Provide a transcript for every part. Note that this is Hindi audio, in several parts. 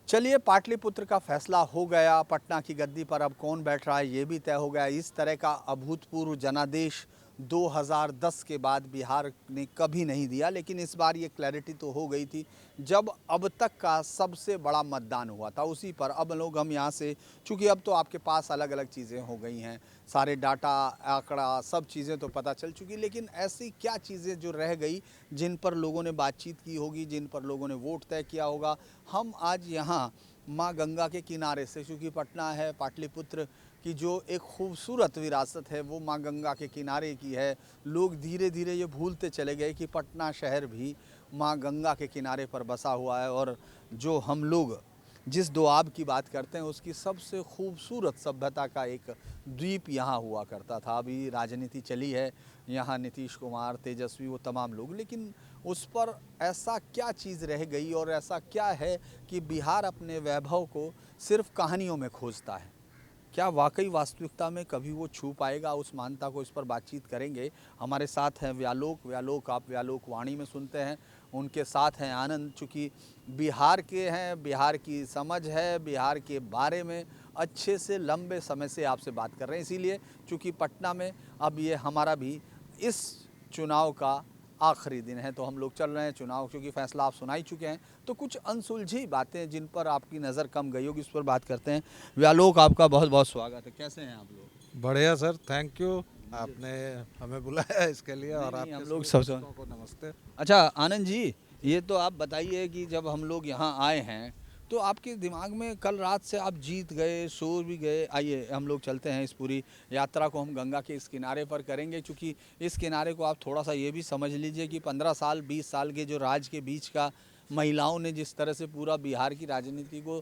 चलिए, पाटलिपुत्र का फैसला हो गया। पटना की गद्दी पर अब कौन बैठ रहा है ये भी तय हो गया। इस तरह का अभूतपूर्व जनादेश 2010 के बाद बिहार ने कभी नहीं दिया, लेकिन इस बार ये क्लैरिटी तो हो गई थी जब अब तक का सबसे बड़ा मतदान हुआ था उसी पर। अब लोग हम यहाँ से, चूँकि अब तो आपके पास अलग अलग चीज़ें हो गई हैं, सारे डाटा आंकड़ा सब चीज़ें तो पता चल चुकी, लेकिन ऐसी क्या चीज़ें जो रह गई जिन पर लोगों ने बातचीत की होगी, जिन पर लोगों ने वोट तय किया होगा। हम आज यहाँ माँ गंगा के किनारे से, क्योंकि पटना है, पाटलिपुत्र की जो एक खूबसूरत विरासत है वो माँ गंगा के किनारे की है। लोग धीरे धीरे ये भूलते चले गए कि पटना शहर भी माँ गंगा के किनारे पर बसा हुआ है, और जो हम लोग जिस दोआब की बात करते हैं उसकी सबसे खूबसूरत सभ्यता का एक द्वीप यहाँ हुआ करता था। अभी राजनीति चली है यहाँ, नीतीश कुमार, तेजस्वी, वो तमाम लोग, लेकिन उस पर ऐसा क्या चीज़ रह गई और ऐसा क्या है कि बिहार अपने वैभव को सिर्फ कहानियों में खोजता है। क्या वाकई वास्तविकता में कभी वो छू पाएगा उस मानता को? इस पर बातचीत करेंगे। हमारे साथ हैं व्यालोक, आप व्यालोक वाणी में सुनते हैं, उनके साथ हैं आनंद, चूँकि बिहार के हैं, बिहार की समझ है, बिहार के बारे में अच्छे से लंबे समय से आपसे बात कर रहे हैं। इसीलिए चूँकि पटना में अब ये हमारा भी इस चुनाव का आखिरी दिन है तो हम लोग चल रहे हैं। चुनाव क्योंकि फैसला आप सुना ही चुके हैं, तो कुछ अनसुलझी बातें जिन पर आपकी नज़र कम गई होगी उस पर बात करते हैं। व्यालोक, आपका बहुत बहुत स्वागत है। कैसे हैं आप लोग? बढ़िया सर, थैंक यू। आपने हमें बुलाया इसके लिए और नहीं, हम आपके लोग सभी सब दोस्तों को नमस्ते। अच्छा आनंद जी, ये तो आप बताइए कि जब हम लोग यहाँ आए हैं तो आपके दिमाग में कल रात से आप जीत गए, सो भी गए। आइए हम लोग चलते हैं, इस पूरी यात्रा को हम गंगा के इस किनारे पर करेंगे, क्योंकि इस किनारे को आप थोड़ा सा ये भी समझ लीजिए कि 15 साल 20 साल के जो राज के बीच का महिलाओं ने जिस तरह से पूरा बिहार की राजनीति को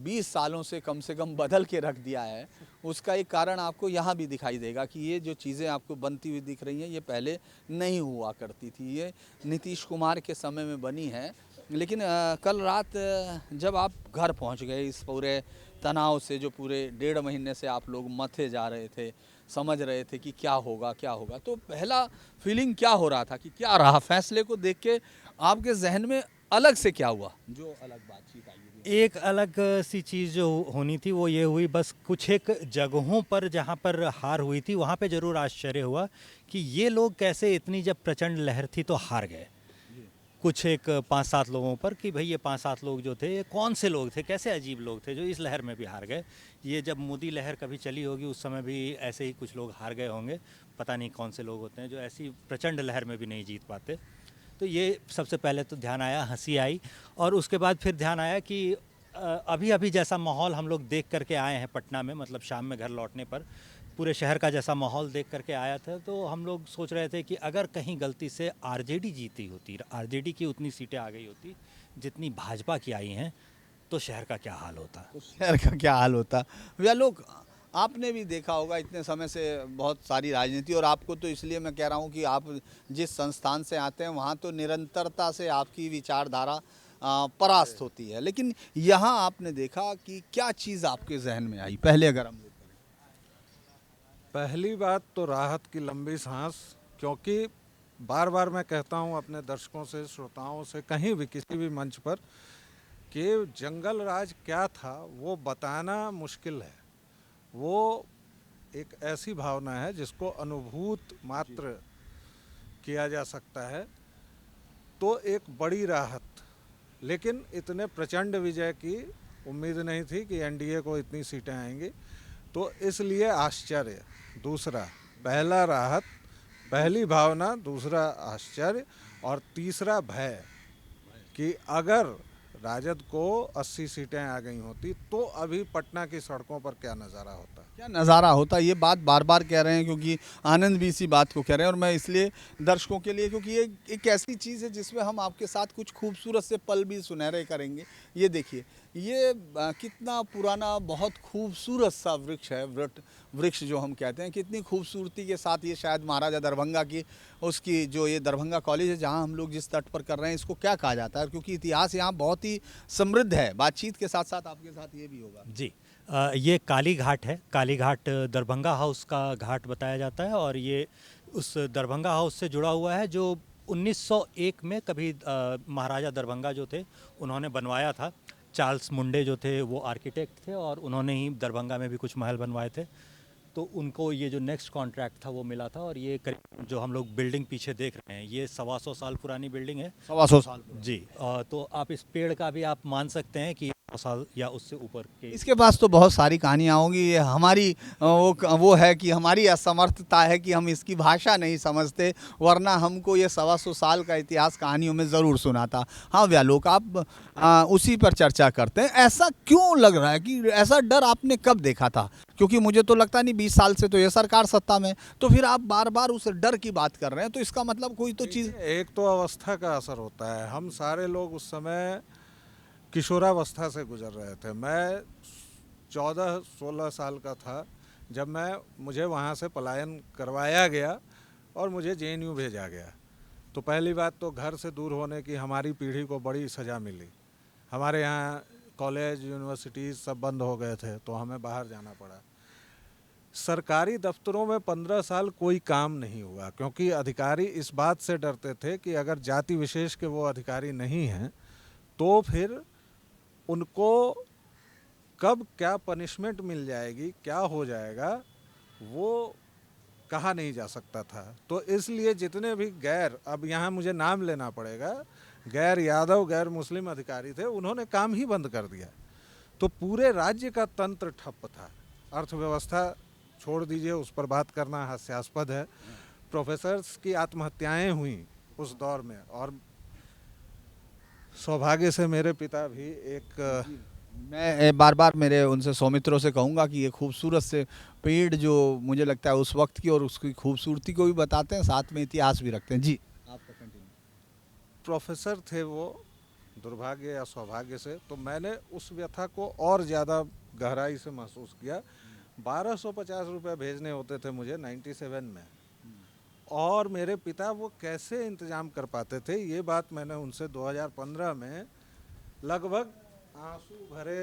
20 सालों से कम बदल के रख दिया है, उसका एक कारण आपको यहाँ भी दिखाई देगा कि ये जो चीज़ें आपको बनती हुई दिख रही हैं ये पहले नहीं हुआ करती थी। ये नीतीश कुमार के समय में बनी है। लेकिन कल रात जब आप घर पहुँच गए इस पूरे तनाव से, जो पूरे 1.5 महीने से आप लोग मथे जा रहे थे, समझ रहे थे कि क्या होगा क्या होगा, तो पहला फीलिंग क्या हो रहा था कि क्या रहा फैसले को देख के? आपके जहन में अलग से क्या हुआ जो अलग बातचीत आई? एक अलग सी चीज़ जो होनी थी वो ये हुई, बस कुछ एक जगहों पर जहाँ पर हार हुई थी वहाँ पे ज़रूर आश्चर्य हुआ कि ये लोग कैसे, इतनी जब प्रचंड लहर थी तो हार गए। कुछ एक 5-7 लोगों पर कि भाई ये 5-7 लोग जो थे ये कौन से लोग थे, कैसे अजीब लोग थे जो इस लहर में भी हार गए। ये जब मोदी लहर कभी चली होगी उस समय भी ऐसे ही कुछ लोग हार गए होंगे। पता नहीं कौन से लोग होते हैं जो ऐसी प्रचंड लहर में भी नहीं जीत पाते। तो ये सबसे पहले तो ध्यान आया, हंसी आई। और उसके बाद फिर ध्यान आया कि अभी अभी जैसा माहौल हम लोग देख करके आए हैं पटना में, मतलब शाम में घर लौटने पर पूरे शहर का जैसा माहौल देख करके आया था, तो हम लोग सोच रहे थे कि अगर कहीं गलती से आरजेडी जीती होती, आरजेडी की उतनी सीटें आ गई होती जितनी भाजपा की आई हैं, तो शहर का क्या हाल होता। तो शहर का क्या हाल होता? या लोग, आपने भी देखा होगा इतने समय से बहुत सारी राजनीति, और आपको तो इसलिए मैं कह रहा हूँ कि आप जिस संस्थान से आते हैं वहाँ तो निरंतरता से आपकी विचारधारा परास्त होती है, लेकिन यहाँ आपने देखा कि क्या चीज़ आपके जहन में आई पहले, अगर हम लोग करें? पहली बात तो राहत की लंबी सांस, क्योंकि बार बार मैं कहता हूँ अपने दर्शकों से, श्रोताओं से, कहीं भी किसी भी मंच पर, कि जंगल राज क्या था वो बताना मुश्किल है। वो एक ऐसी भावना है जिसको अनुभूत मात्र किया जा सकता है। तो एक बड़ी राहत, लेकिन इतने प्रचंड विजय की उम्मीद नहीं थी कि एनडीए को इतनी सीटें आएंगी, तो इसलिए आश्चर्य। दूसरा, पहला राहत, पहली भावना, दूसरा आश्चर्य, और तीसरा भय कि अगर राजद को 80 सीटें आ गई होती तो अभी पटना की सड़कों पर क्या नज़ारा होता। क्या नज़ारा होता? ये बात बार बार कह रहे हैं, क्योंकि आनंद भी इसी बात को कह रहे हैं, और मैं इसलिए दर्शकों के लिए, क्योंकि ये एक ऐसी चीज़ है जिसमें हम आपके साथ कुछ खूबसूरत से पल भी सुनहरे करेंगे। ये देखिए, ये कितना पुराना बहुत खूबसूरत सा वृक्ष है, वृक्ष जो हम कहते हैं, कितनी खूबसूरती के साथ ये शायद महाराजा दरभंगा की, उसकी जो ये दरभंगा कॉलेज है जहाँ हम लोग जिस तट पर कर रहे हैं, इसको क्या कहा जाता है? क्योंकि इतिहास यहाँ बहुत ही समृद्ध है। बातचीत के साथ साथ आपके साथ ये भी होगा। जी, ये काली घाट है। काली घाट दरभंगा हाउस का घाट बताया जाता है, और ये उस दरभंगा हाउस से जुड़ा हुआ है जो 1901 में कभी महाराजा दरभंगा जो थे उन्होंने बनवाया था। चार्ल्स मुंडे जो थे वो आर्किटेक्ट थे और उन्होंने ही दरभंगा में भी कुछ महल बनवाए थे। तो उनको ये जो नेक्स्ट कॉन्ट्रैक्ट था वो मिला था। और ये करीब जो हम लोग बिल्डिंग पीछे देख रहे हैं ये 125 साल पुरानी बिल्डिंग है। 125 साल जी। तो आप इस पेड़ का भी आप मान सकते हैं कि 100 साल या उससे ऊपर के। इसके पास तो बहुत सारी कहानियाँ होंगी। ये हमारी वो है कि हमारी असमर्थता है कि हम इसकी भाषा नहीं समझते, वरना हमको ये 125 साल का इतिहास कहानियों में ज़रूर सुनाता। हाँ व्यालोक, आप उसी पर चर्चा करते हैं। ऐसा क्यों लग रहा है कि ऐसा डर आपने कब देखा था? क्योंकि मुझे तो लगता नहीं 20 साल से तो ये सरकार सत्ता में, तो फिर आप बार बार उस डर की बात कर रहे हैं, तो इसका मतलब कोई तो चीज़। एक तो अवस्था का असर होता है। हम सारे लोग उस समय किशोरावस्था से गुजर रहे थे। मैं 14-16 साल का था जब मुझे वहाँ से पलायन करवाया गया और मुझे जेएनयू भेजा गया। तो पहली बात तो घर से दूर होने की हमारी पीढ़ी को बड़ी सज़ा मिली। हमारे यहाँ कॉलेज यूनिवर्सिटीज़ सब बंद हो गए थे, तो हमें बाहर जाना पड़ा। सरकारी दफ्तरों में 15 साल कोई काम नहीं हुआ, क्योंकि अधिकारी इस बात से डरते थे कि अगर जाति विशेष के वो अधिकारी नहीं हैं तो फिर उनको कब क्या पनिशमेंट मिल जाएगी, क्या हो जाएगा, वो कहा नहीं जा सकता था। तो इसलिए जितने भी गैर, अब यहाँ मुझे नाम लेना पड़ेगा, गैर यादव गैर मुस्लिम अधिकारी थे, उन्होंने काम ही बंद कर दिया। तो पूरे राज्य का तंत्र ठप था। अर्थव्यवस्था छोड़ दीजिए, उस पर बात करना हास्यास्पद है। प्रोफेसर्स की आत्महत्याएं हुई उस दौर में, और सौभाग्य से मेरे पिता भी एक मैं बार बार मेरे उनसे सौमित्रों से कहूँगा कि ये खूबसूरत से पेड़ जो मुझे लगता है उस वक्त की और उसकी खूबसूरती को भी बताते हैं, साथ में इतिहास भी रखते हैं। जी आपका कंटिन्यू। प्रोफेसर थे वो, दुर्भाग्य या सौभाग्य से, तो मैंने उस व्यथा को और ज़्यादा गहराई से महसूस किया। 1250 रुपये भेजने होते थे मुझे 97 में, और मेरे पिता वो कैसे इंतज़ाम कर पाते थे, ये बात मैंने उनसे 2015 में लगभग आंसू भरे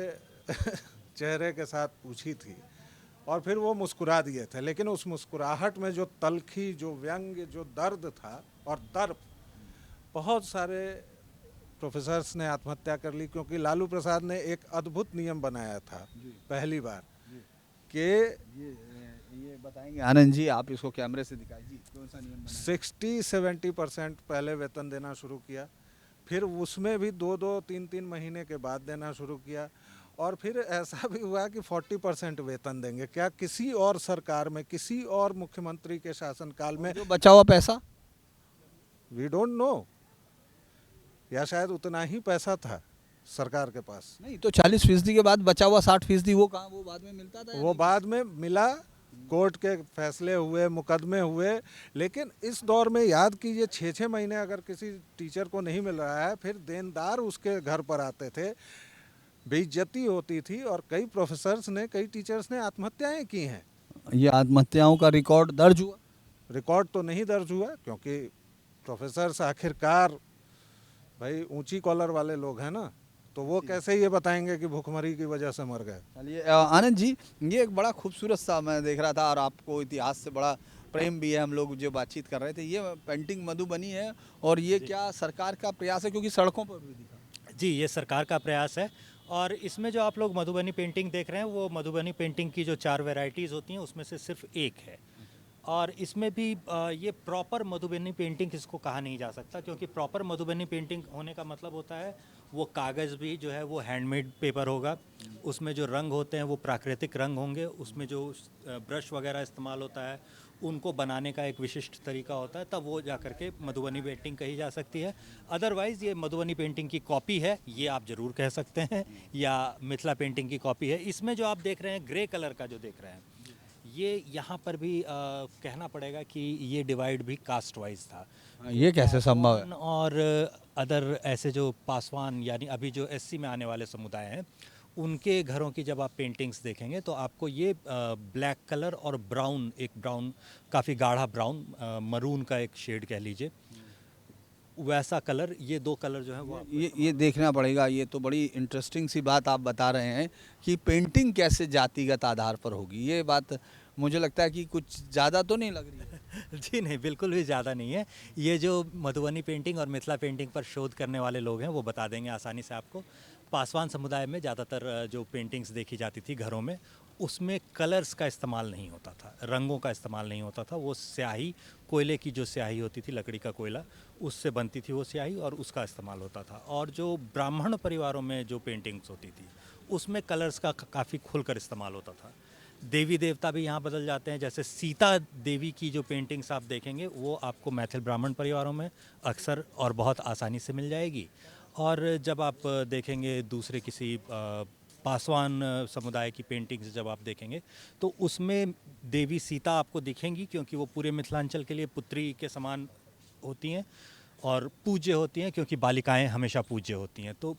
चेहरे के साथ पूछी थी, और फिर वो मुस्कुरा दिए थे। लेकिन उस मुस्कुराहट में जो तलखी, जो व्यंग्य, जो दर्द था और तर्प, बहुत सारे प्रोफेसर्स ने आत्महत्या कर ली, क्योंकि लालू प्रसाद ने एक अद्भुत नियम बनाया था पहली बार कि ये बताएंगे आनंद जी, आप इसको कैमरे से दिखाइए जी, कौन सा नियम बनाया? 60-70% पहले वेतन देना शुरू किया, फिर उसमें भी 2-3 महीने के बाद देना शुरू किया, और फिर ऐसा भी हुआ कि 40% वेतन देंगे। क्या किसी और सरकार में, किसी और मुख्यमंत्री के शासनकाल में जो बचा हुआ पैसा? वी डोंट नो, या शायद उतना ही पैसा था सरकार के पास। नहीं तो 40% के बाद बचा हुआ 60% वो कहाँ, वो बाद में मिलता था? वो बाद में मिला, कोर्ट के फैसले हुए, मुकदमे हुए। लेकिन इस दौर में याद कीजिए, 6-6 महीने अगर किसी टीचर को नहीं मिल रहा है, फिर देनदार उसके घर पर आते थे, बेइज्जती होती थी, और कई प्रोफेसर्स ने, कई टीचर्स ने आत्महत्याएं की हैं। ये आत्महत्याओं का रिकॉर्ड दर्ज हुआ? रिकॉर्ड तो नहीं दर्ज हुआ, क्योंकि प्रोफेसर्स आखिरकार भाई ऊंची कॉलर वाले लोग हैं ना, तो वो कैसे ये बताएंगे कि भूखमरी की वजह से मर गए। चलिए आनंद जी, ये एक बड़ा खूबसूरत सा मैं देख रहा था, और आपको इतिहास से बड़ा प्रेम भी है, हम लोग जो बातचीत कर रहे थे। ये पेंटिंग मधुबनी है, और ये क्या सरकार का प्रयास है? क्योंकि सड़कों पर भी दिखा। जी, ये सरकार का प्रयास है। और इसमें जो आप लोग मधुबनी पेंटिंग देख रहे हैं वो मधुबनी पेंटिंग की जो 4 वैरायटीज़ होती हैं उसमें से सिर्फ एक है। और इसमें भी ये प्रॉपर मधुबनी पेंटिंग इसको कहा नहीं जा सकता, क्योंकि प्रॉपर मधुबनी पेंटिंग होने का मतलब होता है वो कागज़ भी जो है वो हैंडमेड पेपर होगा, उसमें जो रंग होते हैं वो प्राकृतिक रंग होंगे, उसमें जो ब्रश वगैरह इस्तेमाल होता है उनको बनाने का एक विशिष्ट तरीका होता है, तब वो जा कर के मधुबनी पेंटिंग कही जा सकती है। अदरवाइज़ ये मधुबनी पेंटिंग की कॉपी है, ये आप ज़रूर कह सकते हैं, या मिथिला पेंटिंग की कॉपी है। इसमें जो आप देख रहे हैं ग्रे कलर का जो देख रहे हैं, ये यहाँ पर भी कहना पड़ेगा कि ये डिवाइड भी कास्ट वाइज था। ये कैसे संभव है? और अदर ऐसे जो पासवान यानी अभी जो एससी में आने वाले समुदाय हैं उनके घरों की जब आप पेंटिंग्स देखेंगे तो आपको ये ब्लैक कलर और ब्राउन, एक ब्राउन काफ़ी गाढ़ा ब्राउन, मरून का एक शेड कह लीजिए, वैसा कलर, ये 2 कलर जो है वो ये देखना पड़ेगा। ये तो बड़ी इंटरेस्टिंग सी बात आप बता रहे हैं कि पेंटिंग कैसे जातिगत आधार पर होगी। ये बात मुझे लगता है कि कुछ ज़्यादा तो नहीं लग रही है। जी नहीं, बिल्कुल भी ज़्यादा नहीं है। ये जो मधुबनी पेंटिंग और मिथिला पेंटिंग पर शोध करने वाले लोग हैं, वो बता देंगे आसानी से आपको। पासवान समुदाय में ज़्यादातर जो पेंटिंग्स देखी जाती थी घरों में, उसमें कलर्स का इस्तेमाल नहीं होता था, रंगों का इस्तेमाल नहीं होता था। वो स्याही, कोयले की जो स्याही होती थी, लकड़ी का कोयला, उससे बनती थी वो स्याही और उसका इस्तेमाल होता था। और जो ब्राह्मण परिवारों में जो पेंटिंग्स होती थी, उसमें कलर्स का काफ़ी खुलकर इस्तेमाल होता था। देवी देवता भी यहाँ बदल जाते हैं, जैसे सीता देवी की जो पेंटिंग्स आप देखेंगे वो आपको मैथिल ब्राह्मण परिवारों में अक्सर और बहुत आसानी से मिल जाएगी। और जब आप देखेंगे दूसरे किसी पासवान समुदाय की पेंटिंग्स जब आप देखेंगे तो उसमें देवी सीता आपको दिखेंगी, क्योंकि वो पूरे मिथिलांचल के लिए पुत्री के समान होती हैं और पूज्य होती हैं, क्योंकि बालिकाएं हमेशा पूज्य होती हैं। तो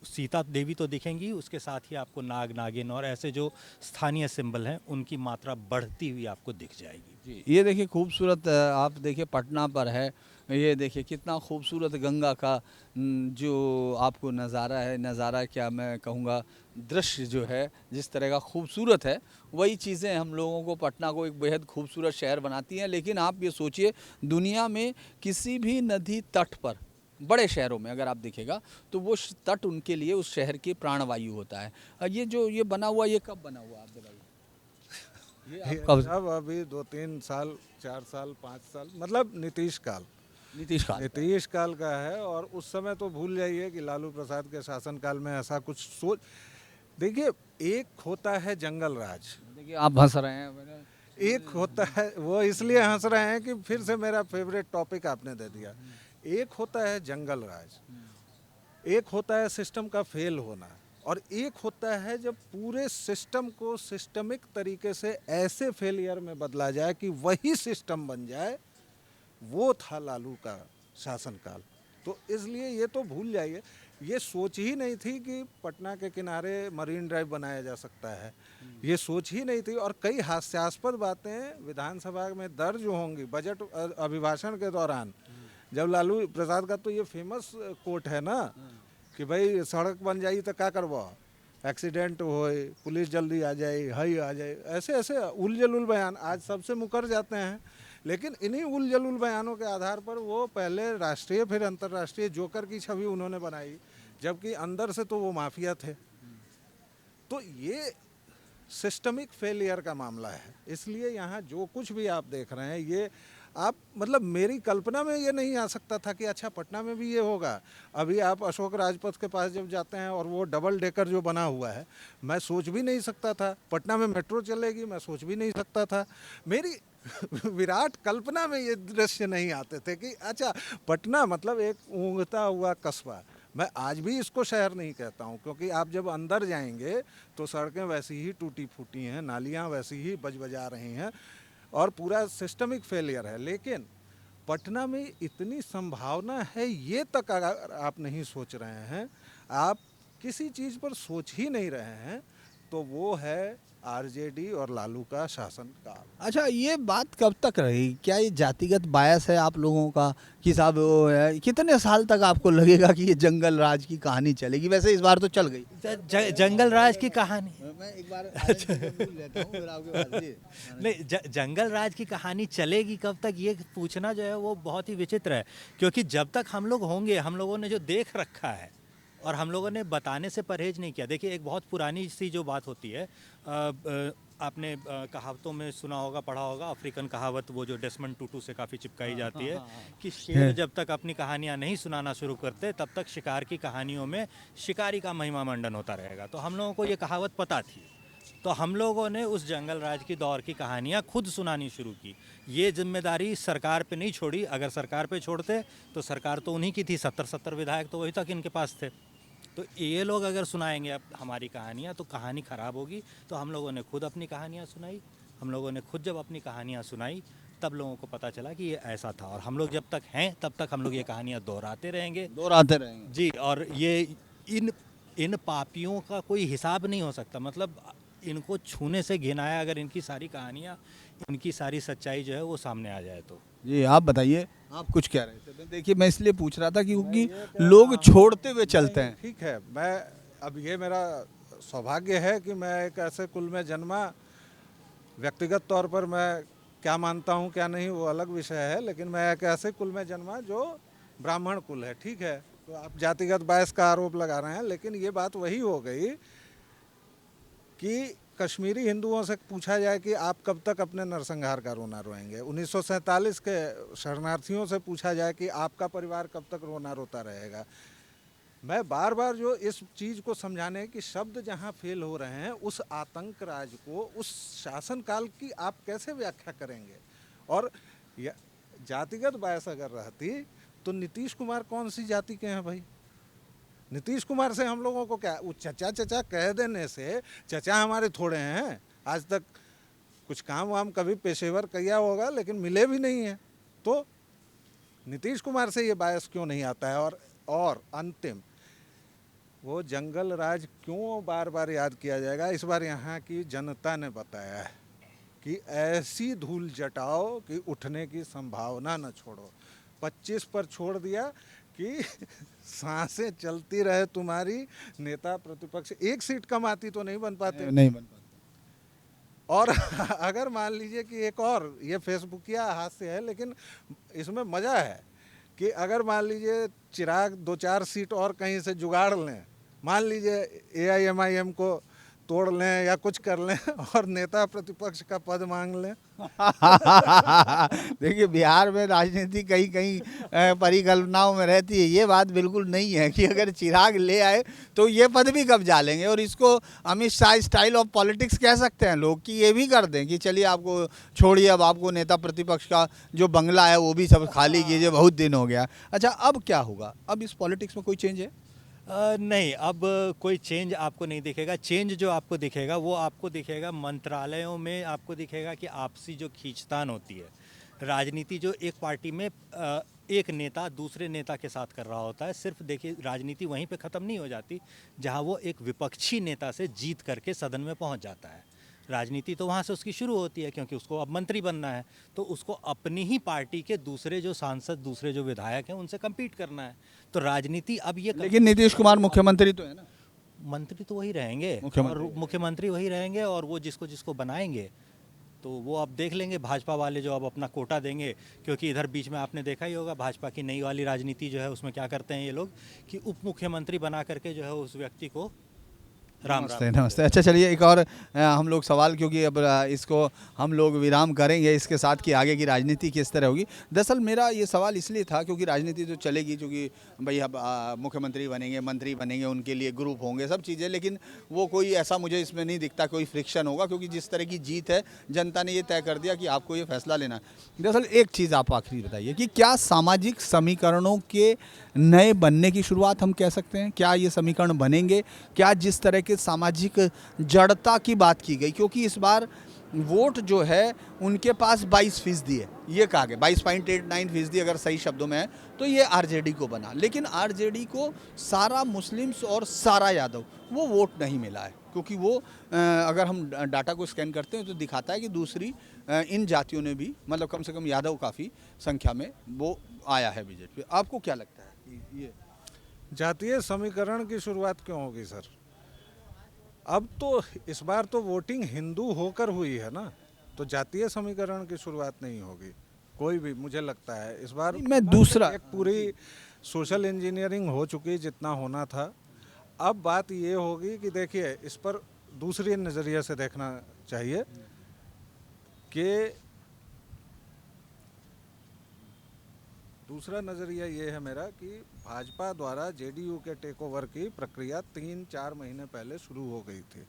सीता देवी तो दिखेंगी, उसके साथ ही आपको नाग नागिन और ऐसे जो स्थानीय सिंबल हैं उनकी मात्रा बढ़ती हुई आपको दिख जाएगी। जी, ये देखिए खूबसूरत आप देखिए पटना पर है, ये देखिए कितना खूबसूरत गंगा का जो आपको नज़ारा है, नज़ारा क्या मैं कहूँगा, दृश्य जो है जिस तरह का खूबसूरत है, वही चीज़ें हम लोगों को, पटना को एक बेहद खूबसूरत शहर बनाती हैं। लेकिन आप ये सोचिए, दुनिया में किसी भी नदी तट पर, बड़े शहरों में अगर आप देखिएगा तो वो तट उनके लिए उस शहर की प्राणवायु होता है। ये जो ये बना हुआ, ये कब बना हुआ आप बताइए? ये आप कब? अब अभी 2-3 साल, 4 साल, 5 साल, मतलब नीतीश काल। नीतीश काल। नीतीश काल का है। और उस समय तो भूल जाइए कि लालू प्रसाद के शासनकाल में ऐसा कुछ सोच। देखिए, एक होता है जंगल राज, देखिए आप हंस रहे हैं, एक होता है, वो इसलिए हंस रहे हैं कि फिर से मेरा फेवरेट टॉपिक आपने दे दिया। एक होता है जंगल राज, एक होता है सिस्टम का फेल होना, और एक होता है जब पूरे सिस्टम को सिस्टमिक तरीके से ऐसे फेलियर में बदला जाए कि वही सिस्टम बन जाए। वो था लालू का शासनकाल। तो इसलिए ये तो भूल जाइए, ये सोच ही नहीं थी कि पटना के किनारे मरीन ड्राइव बनाया जा सकता है, ये सोच ही नहीं थी। और कई हास्यास्पद बातें विधानसभा में दर्ज होंगी बजट अभिभाषण के दौरान, जब लालू प्रसाद का तो ये फेमस कोट है ना कि भाई सड़क बन जाई तो क्या करवा, एक्सीडेंट होए, पुलिस जल्दी आ जाए, हाई आ जाए, ऐसे ऐसे उल जलूल बयान आज सबसे मुकर जाते हैं। लेकिन इन्हीं उल जलूल बयानों के आधार पर वो पहले राष्ट्रीय फिर अंतर्राष्ट्रीय जोकर की छवि उन्होंने बनाई, जबकि अंदर से तो वो माफिया थे। तो ये सिस्टमिक फेलियर का मामला है। इसलिए यहाँ जो कुछ भी आप देख रहे हैं, ये आप मतलब मेरी कल्पना में ये नहीं आ सकता था कि अच्छा पटना में भी ये होगा। अभी आप अशोक राजपथ के पास जब जाते हैं और वो डबल डेकर जो बना हुआ है, मैं सोच भी नहीं सकता था पटना में मेट्रो चलेगी, मैं सोच भी नहीं सकता था। मेरी विराट कल्पना में ये दृश्य नहीं आते थे कि अच्छा पटना मतलब एक ऊँघता हुआ कस्बा। मैं आज भी इसको शहर नहीं कहता हूँ, क्योंकि आप जब अंदर जाएंगे तो सड़कें वैसी ही टूटी फूटी हैं, नालियाँ वैसी ही बजा रही हैं और पूरा सिस्टमिक फेलियर है। लेकिन पटना में इतनी संभावना है, ये तक अगर आप नहीं सोच रहे हैं, आप किसी चीज़ पर सोच ही नहीं रहे हैं, तो वो है आरजेडी और लालू का शासनकाल। अच्छा, ये बात कब तक रही? क्या ये जातिगत बायस है आप लोगों का कि साहब वो है? कितने साल तक आपको लगेगा कि ये जंगल राज की कहानी चलेगी? वैसे इस बार तो चल गई। जंगल राज की कहानी मैं एक बार भूल लेता हूँ, फिर आपके पास जी। नहीं, जंगल राज की कहानी चलेगी कब तक, ये पूछना जो है वो बहुत ही विचित्र है। क्योंकि जब तक हम लोग होंगे, हम लोगों ने जो देख रखा है और हम लोगों ने बताने से परहेज नहीं किया। देखिए, एक बहुत पुरानी सी जो बात होती है, आपने कहावतों में सुना होगा, पढ़ा होगा, अफ्रीकन कहावत, वो जो डेसमंड टूटू से काफ़ी चिपकाई जाती है कि शेर जब तक अपनी कहानियाँ नहीं सुनाना शुरू करते तब तक शिकार की कहानियों में शिकारी का महिमा मंडन होता रहेगा। तो हम लोगों को ये कहावत पता थी, तो हम लोगों ने उस जंगल राज की दौर की कहानियाँ खुद सुनानी शुरू की। ये जिम्मेदारी सरकार पे नहीं छोड़ी। अगर सरकार पे छोड़ते तो सरकार तो उन्हीं की थी, 70 विधायक तो वही तक इनके पास थे। तो ये लोग अगर सुनाएंगे अब हमारी कहानियाँ तो कहानी ख़राब होगी। तो हम लोगों ने खुद अपनी कहानियाँ सुनाई। हम लोगों ने खुद जब अपनी कहानियाँ सुनाई तब लोगों को पता चला कि ये ऐसा था। और हम लोग जब तक हैं तब तक हम लोग ये कहानियाँ दोहराते रहेंगे जी। और ये इन पापियों का कोई हिसाब नहीं हो सकता। मतलब इनको छूने से घिनाया अगर इनकी सारी कहानियाँ, इनकी सारी सच्चाई जो है वो सामने आ जाए तो। जी, आप बताइए, आप कुछ कह रहे थे? देखिए, मैं इसलिए पूछ रहा था क्योंकि लोग छोड़ते हुए चलते हैं। ठीक है, मैं अब ये मेरा सौभाग्य है कि मैं एक ऐसे कुल में जन्मा। व्यक्तिगत तौर पर मैं क्या मानता हूँ क्या नहीं वो अलग विषय है, लेकिन मैं एक ऐसे कुल में जन्मा जो ब्राह्मण कुल है, ठीक है। तो आप जातिगत बायस का आरोप लगा रहे हैं, लेकिन ये बात वही हो गई कि कश्मीरी हिंदुओं से पूछा जाए कि आप कब तक अपने नरसंहार का रोना रोएंगे, 1947 के शरणार्थियों से पूछा जाए कि आपका परिवार कब तक रोना रोता रहेगा। मैं बार बार जो इस चीज़ को समझाने कि शब्द जहाँ फेल हो रहे हैं, उस आतंक राज को, उस शासनकाल की आप कैसे व्याख्या करेंगे। और जातिगत बायस अगर रहती तो नीतीश कुमार कौन सी जाति के हैं भाई? नीतीश कुमार से हम लोगों को क्या, वो चचा चचा कह देने से, चचा हमारे थोड़े हैं, आज तक कुछ काम वाम कभी पेशेवर किया होगा लेकिन मिले भी नहीं है। तो नीतीश कुमार से ये बायस क्यों नहीं आता है? और अंतिम, वो जंगल राज क्यों बार बार याद किया जाएगा? इस बार यहाँ की जनता ने बताया है कि ऐसी धूल जटाओ कि उठने की संभावना न छोड़ो। 25 पर छोड़ दिया कि सांसें चलती रहे तुम्हारी, नेता प्रतिपक्ष, एक सीट कम आती तो नहीं बन पाते, नहीं बन पाता। और अगर मान लीजिए कि एक और, ये फेसबुकिया हास्य है लेकिन इसमें मज़ा है कि अगर मान लीजिए चिराग 2-4 सीट और कहीं से जुगाड़ लें, मान लीजिए AIMIM को तोड़ लें या कुछ कर लें और नेता प्रतिपक्ष का पद मांग लें। देखिए, बिहार में राजनीति कहीं कहीं परिकल्पनाओं में रहती है। ये बात बिल्कुल नहीं है कि अगर चिराग ले आए तो ये पद भी कब्जा लेंगे, और इसको Amit Shah style of politics कह सकते हैं लोग, कि ये भी कर दें कि चलिए आपको छोड़िए, अब आपको नेता प्रतिपक्ष का जो बंगला है वो भी सब खाली कीजिए, बहुत दिन हो गया। अच्छा, अब क्या होगा? अब इस पॉलिटिक्स में कोई चेंज है? नहीं, अब कोई चेंज आपको नहीं दिखेगा। चेंज जो आपको दिखेगा वो आपको दिखेगा मंत्रालयों में, आपको दिखेगा कि आपसी जो खींचतान होती है, राजनीति जो एक पार्टी में एक नेता दूसरे नेता के साथ कर रहा होता है। सिर्फ देखिए, राजनीति वहीं पे ख़त्म नहीं हो जाती जहां वो एक विपक्षी नेता से जीत करके सदन में पहुंच जाता है। राजनीति तो वहाँ से उसकी शुरू होती है, क्योंकि उसको अब मंत्री बनना है, तो उसको अपनी ही पार्टी के दूसरे जो सांसद, दूसरे जो विधायक हैं, उनसे कम्पीट करना है। तो राजनीति अब ये, लेकिन नीतीश कुमार मुख्यमंत्री तो है ना? मंत्री तो वही रहेंगे, मुख्यमंत्री। और मुख्यमंत्री वही रहेंगे, और वो जिसको जिसको बनाएंगे तो वो अब देख लेंगे भाजपा वाले जो अब अपना कोटा देंगे। क्योंकि इधर बीच में आपने देखा ही होगा भाजपा की नई वाली राजनीति जो है, उसमें क्या करते हैं ये लोग कि उप मुख्यमंत्री बना करके जो है उस व्यक्ति को राम नमस्ते राम नमस्ते। अच्छा, चलिए एक और हम लोग सवाल, क्योंकि अब इसको हम लोग विराम करेंगे इसके साथ कि आगे की राजनीति किस तरह होगी। दरअसल मेरा ये सवाल इसलिए था क्योंकि राजनीति तो चलेगी, क्योंकि भाई अब मुख्यमंत्री बनेंगे, मंत्री बनेंगे, उनके लिए ग्रुप होंगे, सब चीज़ें, लेकिन वो कोई ऐसा मुझे इसमें नहीं दिखता कोई फ्रिक्शन होगा, क्योंकि जिस तरह की जीत है, जनता ने ये तय कर दिया कि आपको ये फैसला लेना है। दरअसल एक चीज़ आप आखिरी बताइए कि क्या सामाजिक समीकरणों के नए बनने की शुरुआत हम कह सकते हैं? क्या ये समीकरण बनेंगे? क्या जिस तरह के सामाजिक जड़ता की बात की गई, क्योंकि इस बार वोट जो है उनके पास 22% है, ये कहा गया 22.89% अगर सही शब्दों में है, तो ये आरजेडी को बना। लेकिन आरजेडी को सारा मुस्लिम्स और सारा यादव वो वोट नहीं मिला है, क्योंकि वो अगर हम डाटा को स्कैन करते हैं तो दिखाता है कि दूसरी इन जातियों ने भी, मतलब कम से कम यादव काफ़ी संख्या में वो आया है बीजेपी। आपको क्या लगता है कि ये जातीय समीकरण की शुरुआत क्यों होगी सर? अब तो इस बार तो वोटिंग हिंदू होकर हुई है ना, तो जातीय समीकरण की शुरुआत नहीं होगी कोई भी, मुझे लगता है इस बार। मैं दूसरा, एक पूरी सोशल इंजीनियरिंग हो चुकी जितना होना था। अब बात ये होगी कि देखिए, इस पर दूसरे नज़रिए से देखना चाहिए कि दूसरा नज़रिया ये है मेरा कि भाजपा द्वारा जेडीयू के टेक ओवर की प्रक्रिया 3-4 महीने पहले शुरू हो गई थी,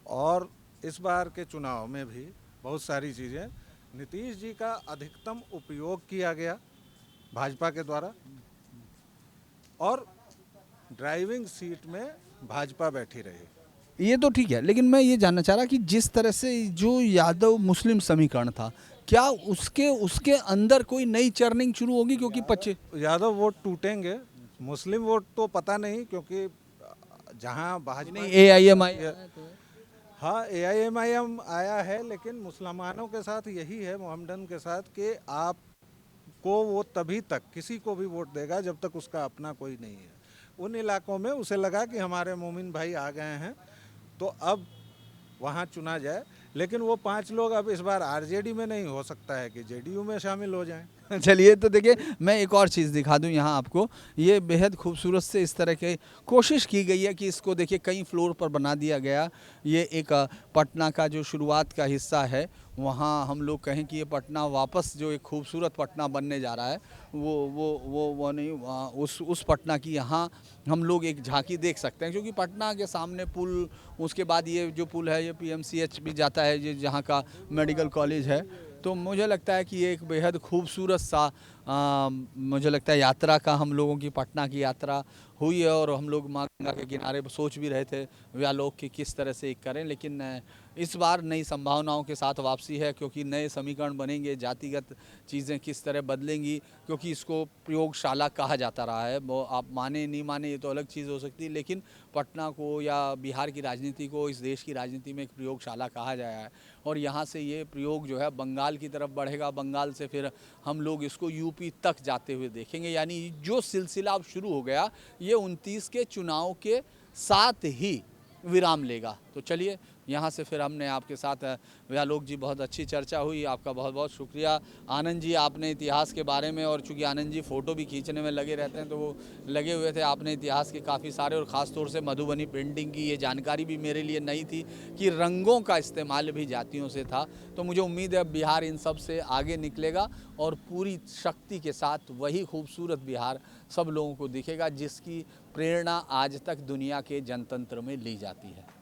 और इस बार के चुनाव में भी बहुत सारी चीज़ें, नीतीश जी का अधिकतम उपयोग किया गया भाजपा के द्वारा, और ड्राइविंग सीट में भाजपा बैठी रही। ये तो ठीक है, लेकिन मैं ये जानना चाह रहा कि जिस तरह से जो यादव मुस्लिम समीकरण था, क्या उसके अंदर कोई नई चर्निंग शुरू होगी? क्योंकि यादव वोट टूटेंगे, मुस्लिम वोट तो पता नहीं, क्योंकि जहां भाजपा AIMIM, हाँ AIMIM आया है, लेकिन मुसलमानों के साथ यही है, मोहम्मदन के साथ, कि आपको वो तभी तक किसी को भी वोट देगा जब तक उसका अपना कोई नहीं है। उन इलाकों में उसे लगा कि हमारे मोमिन भाई आ गए हैं तो अब वहाँ चुना जाए। लेकिन वो 5 लोग अब इस बार आरजेडी में नहीं, हो सकता है कि जेडीयू में शामिल हो जाएं। चलिए, तो देखिए मैं एक और चीज़ दिखा दूं यहाँ आपको। ये बेहद खूबसूरत से इस तरह के कोशिश की गई है कि इसको देखिए कई फ्लोर पर बना दिया गया। ये एक पटना का जो शुरुआत का हिस्सा है, वहाँ हम लोग कहें कि ये पटना वापस जो एक खूबसूरत पटना बनने जा रहा है, वो नहीं, उस पटना की यहाँ हम लोग एक झांकी देख सकते हैं। क्योंकि पटना के सामने पुल, उसके बाद ये जो पुल है ये पीएमसीएच भी जाता है, ये जहाँ का मेडिकल कॉलेज है। तो मुझे लगता है कि ये एक बेहद खूबसूरत सा मुझे लगता है यात्रा का, हम लोगों की पटना की यात्रा हुई है। और हम लोग माँ गंगा के किनारे पर सोच भी रहे थे व्यालोक की किस तरह से करें, लेकिन इस बार नई संभावनाओं के साथ वापसी है। क्योंकि नए समीकरण बनेंगे, जातिगत चीज़ें किस तरह बदलेंगी, क्योंकि इसको प्रयोगशाला कहा जाता रहा है। वो आप माने नहीं माने ये तो अलग चीज़ हो सकती है, लेकिन पटना को या बिहार की राजनीति को इस देश की राजनीति में एक प्रयोगशाला कहा गया है। और यहाँ से ये प्रयोग जो है बंगाल की तरफ बढ़ेगा, बंगाल से फिर हम लोग इसको यूपी तक जाते हुए देखेंगे। यानी जो सिलसिला अब शुरू हो गया, ये 29 के चुनाव के साथ ही विराम लेगा। तो चलिए, यहाँ से फिर हमने आपके साथ व्यालोक जी, बहुत अच्छी चर्चा हुई, आपका बहुत बहुत शुक्रिया। आनंद जी, आपने इतिहास के बारे में, और चूँकि आनंद जी फ़ोटो भी खींचने में लगे रहते हैं तो वो लगे हुए थे, आपने इतिहास के काफ़ी सारे और ख़ास तौर से मधुबनी पेंटिंग की ये जानकारी भी मेरे लिए नई थी कि रंगों का इस्तेमाल भी जातियों से था। तो मुझे उम्मीद है बिहार इन सब से आगे निकलेगा और पूरी शक्ति के साथ वही खूबसूरत बिहार सब लोगों को दिखेगा जिसकी प्रेरणा आज तक दुनिया के जनतंत्र में ली जाती है।